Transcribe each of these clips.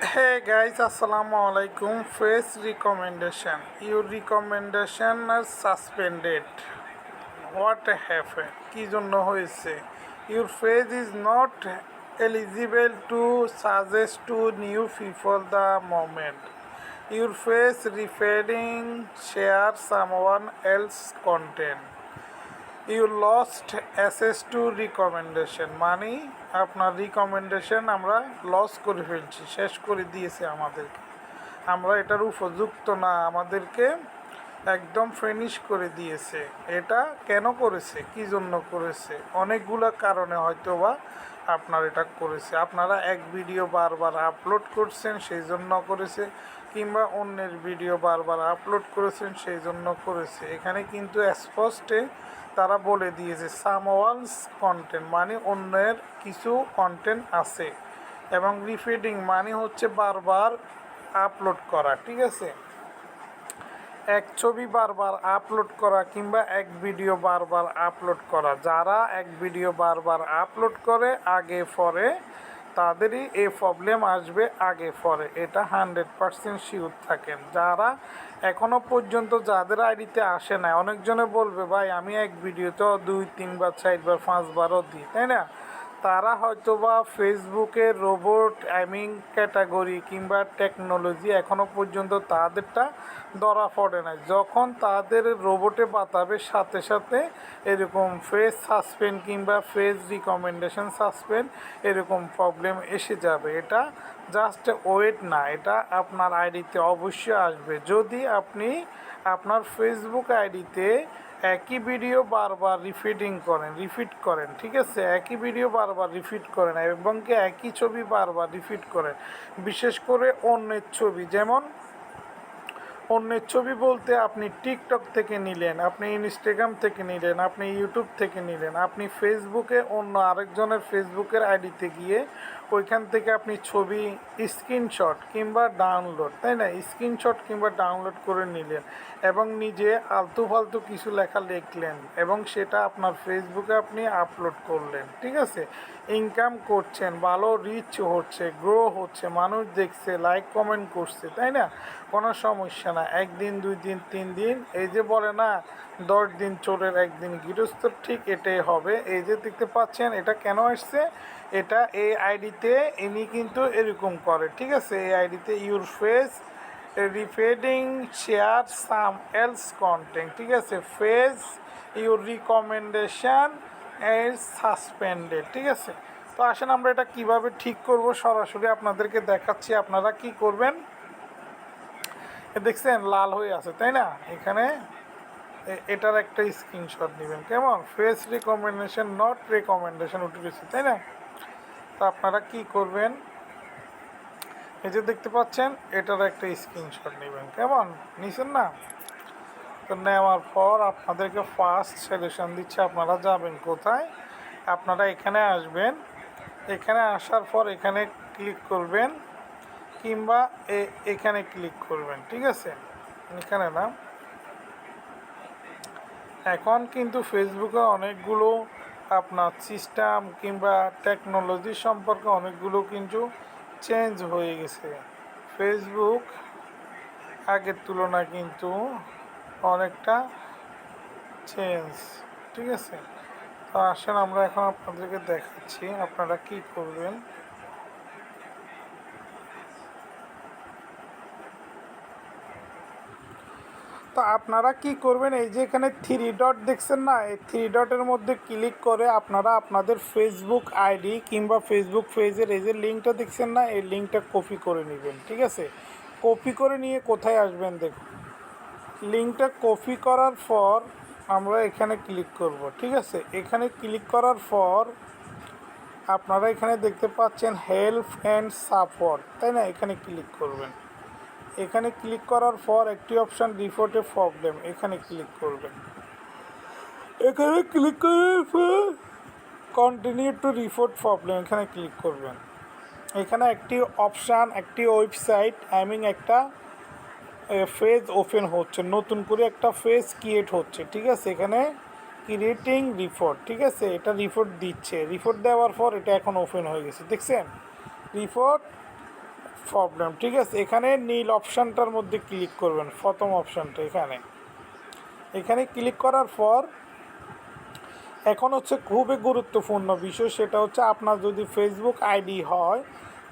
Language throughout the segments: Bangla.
Hey guys, assalamu alaikum. Face recommendation. Your recommendation is suspended. What happened? কি জন্য হয়েছে? Your face is not eligible to suggest to new people the moment. Your face referring share someone else content. You lost access to recommendation মানে আপনার রিকমেন্ডেশন আমরা লস করে ফেলছি, শেষ করে দিয়েছে আমাদেরকে। আমরা এটার উপযুক্ত না, আমাদেরকে একদম ফিনিশ করে দিয়েছে। এটা কেন করেছে, কি জন্য করেছে? অনেকগুলো কারণে হয়তো বা আপনার এটা করেছে। আপনারা এক ভিডিও বারবার আপলোড করছেন সেই জন্য করেছে, কিংবা অন্যের ভিডিও বারবার আপলোড করেছেন সেই জন্য করেছে। এখানে কিন্তু স্পষ্টে তারা বলে দিয়েছে সামওয়ানস কন্টেন্ট মানে অন্যের কিছু কন্টেন্ট আছে, এবং রিপিটিং মানে হচ্ছে বারবার আপলোড করা। ঠিক আছে, এক ছবি বারবার আপলোড করা কিংবা এক ভিডিও বারবার আপলোড করা। যারা এক ভিডিও বারবার আপলোড করে আগে পরে তাদেরই এই প্রবলেম আসবে, আগে পরে এটা 100% শিওর থাকেন। যারা এখনও পর্যন্ত যাদের আইডিতে আসে না, অনেকজনে বলবে ভাই আমি এক ভিডিওতে 2-3 বার 4 বার 5বারও দিই, তাই না? তারা হয়তোবা ফেসবুকে রোবট আইমিং ক্যাটাগরি কিংবা টেকনোলজি এখনও পর্যন্ত তাদেরটা ধরা পড়ে না। যখন তাদের রোবটে বাতাবে সাথে সাথে এরকম ফেস সাসপেন্ড কিংবা ফেস রিকমেন্ডেশন সাসপেন্ড এরকম প্রবলেম এসে যাবে। এটা জাস্ট ওয়েট না, এটা আপনার আইডিতে অবশ্যই আসবে। যদি আপনি আপনার ফেসবুক আইডিতে একই ভিডিও বারবার রিপিট করেন, ঠিক আছে, একই ভিডিও বারবার রিপিট করেন এবং কি একই ছবি বারবার রিপিট করেন, বিশেষ করে অন্যের ছবি। যেমন অন্যের ছবি বলতে আপনি টিকটক থেকে নিলেন, আপনি ইনস্টাগ্রাম থেকে নিলেন, আপনি ইউটিউব থেকে নিলেন, আপনি ফেসবুকে অন্য আরেকজনের ফেসবুকের আইডিতে গিয়ে ওইখান থেকে আপনি ছবি স্ক্রিনশট কিংবা ডাউনলোড, তাই না, স্ক্রিনশট কিংবা ডাউনলোড করে নিলেন এবং নিজে আলতু ফালতু কিছু লেখা লিখলেন এবং সেটা আপনার ফেসবুকে আপনি আপলোড করলেন। ঠিক আছে, ইনকাম করছেন, ভালো রিচ হচ্ছে, গ্রো হচ্ছে, মানুষ দেখছে, লাইক কমেন্ট করছে, তাই না, কোনো সমস্যা না। একদিন 2 দিন 3 দিন, এই যে বলে না 10 দিন চোরের একদিন গৃহস্থ, ঠিক এটাই হবে। এই যে দেখতে পাচ্ছেন এটা কেন আসছে, এটা এই আইডিতে ইনি কিন্তু এরকম করে। ঠিক আছে, এই আইডিতে your face refeeding share some else content, ঠিক আছে, face your recommendation is suspended. ঠিক আছে, তো আসেন আমরা এটা কিভাবে ঠিক করব সরাসরি আপনাদেরকে দেখাচ্ছি। আপনারা কি করবেন, দেখছেন লাল হয়ে আছে, তাই না, এখানে এটার একটা স্ক্রিনশট নেবেন। কেমন ফেস রিকমেন্ডেশন নট রেকমেন্ডেশন উঠে গেছে, তাই না? তো আপনারা কি করবেন, এই যে দেখতে পাচ্ছেন এটার একটা স্ক্রিনশট নেবেন। কেমন নিছেন না? তো নেওয়ার পর আপনাদেরকে ফার্স্ট সাজেশন দিচ্ছে, আপনারা যাবেন কোথায়, আপনারা এখানে আসবেন, এখানে আসার পর এখানে ক্লিক করবেন কিংবা এখানে ক্লিক করবেন। ঠিক আছে, এখানে না, এখন কিন্তু ফেসবুকে অনেকগুলো আপনার সিস্টেম কিংবা টেকনোলজি সম্পর্কে অনেকগুলো কিন্তু চেঞ্জ হয়ে গেছে। ফেসবুক আগের তুলনায় কিন্তু অনেকটা চেঞ্জ। ঠিক আছে, তো আসেন আমরা এখন আপনাদেরকে দেখাচ্ছি আপনারা কি করবেন। তো আপনারা কি করবেন, এই যে এখানে 3 ডট দেখছেন না, এই 3 ডটের মধ্যে ক্লিক করে আপনারা আপনাদের ফেসবুক আইডি কিংবা ফেসবুক পেজের এই যে লিঙ্কটা দেখছেন না, এই লিঙ্কটা কপি করে নেবেন। ঠিক আছে, কপি করে নিয়ে কোথায় আসবেন দেখুন, লিঙ্কটা কপি করার পর আমরা এখানে ক্লিক করব। ঠিক আছে, এখানে ক্লিক করার পর আপনারা এখানে দেখতে পাচ্ছেন হেল্প অ্যান্ড সাপোর্ট, তাই না, এখানে ক্লিক করবেন। এখানে ক্লিক করার পর একটি অপশান রিপোর্টে প্রবলেম, এখানে ক্লিক করবেন। এখানে ক্লিক করার পর কন্টিনিউ টু রিপোর্ট প্রবলেম, এখানে ক্লিক করবেন। এখানে একটি অপশান, একটি ওয়েবসাইট একটা পেজ ওপেন হচ্ছে, নতুন করে একটা পেজ ক্রিয়েট হচ্ছে। ঠিক আছে, এখানে ক্রিয়েটিং রিপোর্ট, ঠিক আছে, এটা রিপোর্ট দিচ্ছে, রিপোর্ট দেওয়ার পর এটা এখন ওপেন হয়ে গেছে, দেখছেন রিপোর্ট প্রবলেম, ঠিক আছে। এখানে নীল অপশানটার মধ্যে ক্লিক করবেন, প্রথম অপশানটা এখানে ক্লিক করার পর এখন হচ্ছে খুবই গুরুত্বপূর্ণ বিষয়, সেটা হচ্ছে আপনার যদি ফেসবুক আইডি হয়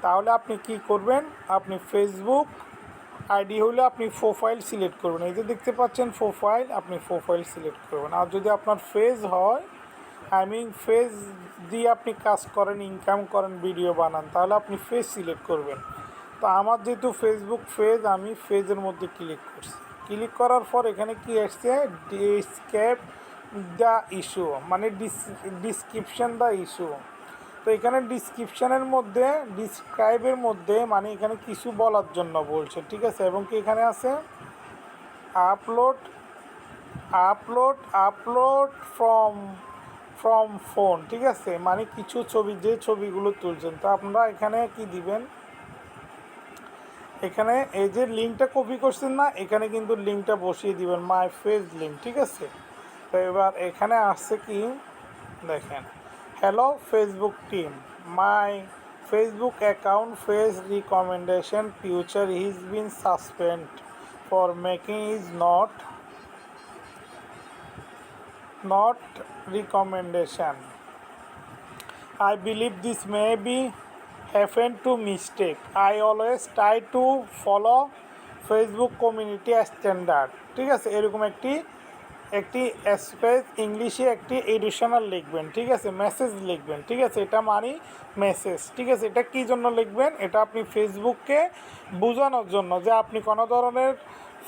তাহলে আপনি কি করবেন, আপনি ফেসবুক আইডি হলে আপনি প্রোফাইল সিলেক্ট করবেন। এই যে দেখতে পাচ্ছেন প্রোফাইল, আপনি প্রোফাইল সিলেক্ট করবেন। আর যদি আপনার পেজ হয়, পেজ দিয়ে আপনি কাজ করেন, ইনকাম করেন, ভিডিও বানান, তাহলে আপনি পেজ সিলেক্ট করবেন। তো আমার যেহেতু ফেসবুক পেজ, আমি পেজের মধ্যে ক্লিক করছি। ক্লিক করার পর এখানে কি আসছে, ডিসক্রাইব দ্য ইস্যু, মানে ডিসক্রিপশন দ্য ইস্যু। তো এখানে ডিসক্রিপশানের মধ্যে, ডিসক্রাইবের মধ্যে মানে এখানে কিছু বলার জন্য বলছে, ঠিক আছে। এবং কি এখানে আছে upload upload upload from phone, ঠিক আছে, মানে কিছু ছবি, যে ছবিগুলো তুলছেন। তো আপনারা এখানে কি দিবেন, এখানে এই যে লিঙ্কটা কপি করছেন না, এখানে কিন্তু লিঙ্কটা বসিয়ে দিবেন, মাই ফেস লিঙ্ক, ঠিক আছে। তো এবার এখানে আসছে কি দেখেন, hello Facebook team, my Facebook account face recommendation future is bin suspend for making is not recommendation. I believe this may be happen to mistake. I always try to follow Facebook community standard, ঠিক আছে। এরকম একটি স্পেস ইংলিশে একটি এডিশনাল লিখবেন, ঠিক আছে, মেসেজ লিখবেন, ঠিক আছে। এটা মানে মেসেজ, ঠিক আছে। এটা কী জন্য লিখবেন, এটা আপনি ফেসবুককে বোঝানোর জন্য যে আপনি কোনো ধরনের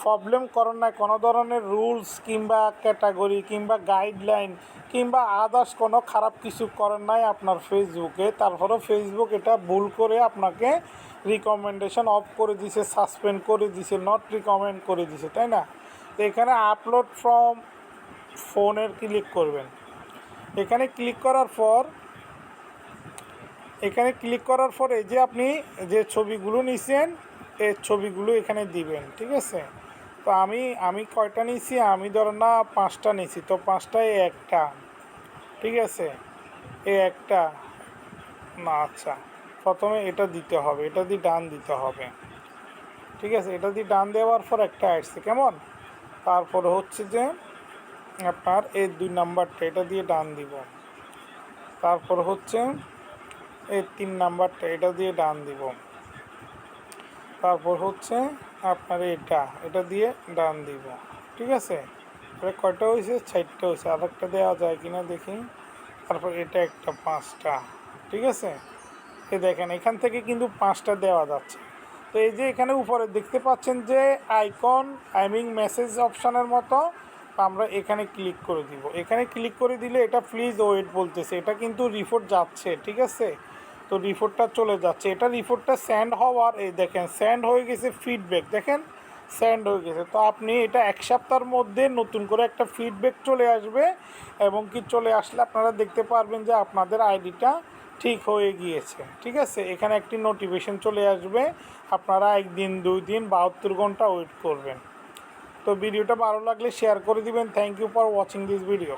প্রবলেম করেন না, কোনো ধরনের রুলস কিংবা ক্যাটাগরি কিংবা গাইডলাইন কিংবা আদার্স কোনো খারাপ কিছু করেন নাই আপনার ফেসবুকে, তারপরেও ফেসবুক এটা ভুল করে আপনাকে রিকমেন্ডেশন অফ করে দিছে, সাসপেন্ড করে দিছে, নট রিকমেন্ড করে দিছে, তাই না। তো এখানে আপলোড ফ্রম ফোনের ক্লিক করবেন। এখানে ক্লিক করার পর এই যে আপনি যে ছবিগুলো নিছেন এই ছবিগুলো এখানে দিবেন, ঠিক আছে। তো আমি কয়টা নিছি, আমি ধরেন না 5টা নিছি, তো 5টায় একটা, ঠিক আছে, এই একটা না, আচ্ছা প্রথমে এটা দিতে হবে, এটা দিয়ে ডান দিতে হবে, ঠিক আছে। এটা দিয়ে ডান দেওয়ার পর একটা আসছে কেমন, তারপরে হচ্ছে যে আপনার এই 2 নাম্বারটা, এটা দিয়ে ডান দিব। তারপর হচ্ছে এই 3 নাম্বারটা, এটা দিয়ে ডান দিব। তারপর হচ্ছে আপনার এটা দিয়ে ডান দিব, ঠিক আছে। তাহলে কয়টা হয়েছে, 4টা হয়েছে। আর একটা দেওয়া যায় কিনা দেখি। তারপর এটা একটা, 5টা, ঠিক আছে। দেখেন এখান থেকে কিন্তু 5টা দেওয়া যাচ্ছে। তো এই যে এখানে উপরে দেখতে পাচ্ছেন যে আইকন মেসেজ অপশানের মতো, আমরা এখানে ক্লিক করে দিব। এখানে ক্লিক করে দিলে এটা প্লিজ ওয়েট বলতেছে, এটা কিন্তু রিপোর্ট যাচ্ছে, ঠিক আছে। তো রিপোর্টটা চলে যাচ্ছে, এটা রিপোর্টটা সেন্ড হওয়ার, এই দেখেন সেন্ড হয়ে গেছে, ফিডব্যাক দেখেন সেন্ড হয়ে গেছে। তো আপনি এটা 1 সপ্তাহের মধ্যে নতুন করে একটা ফিডব্যাক চলে আসবে, এবং কি চলে আসলে আপনারা দেখতে পারবেন যে আপনাদের আইডিটা ঠিক হয়ে গিয়েছে, ঠিক আছে। এখানে একটি নোটিফিকেশন চলে আসবে, আপনারা 1 দিন 2 দিন 72 ঘন্টা ওয়েট করবেন। তো ভিডিওটা ভালো লাগলে শেয়ার করে দিবেন। Thank you for watching this video.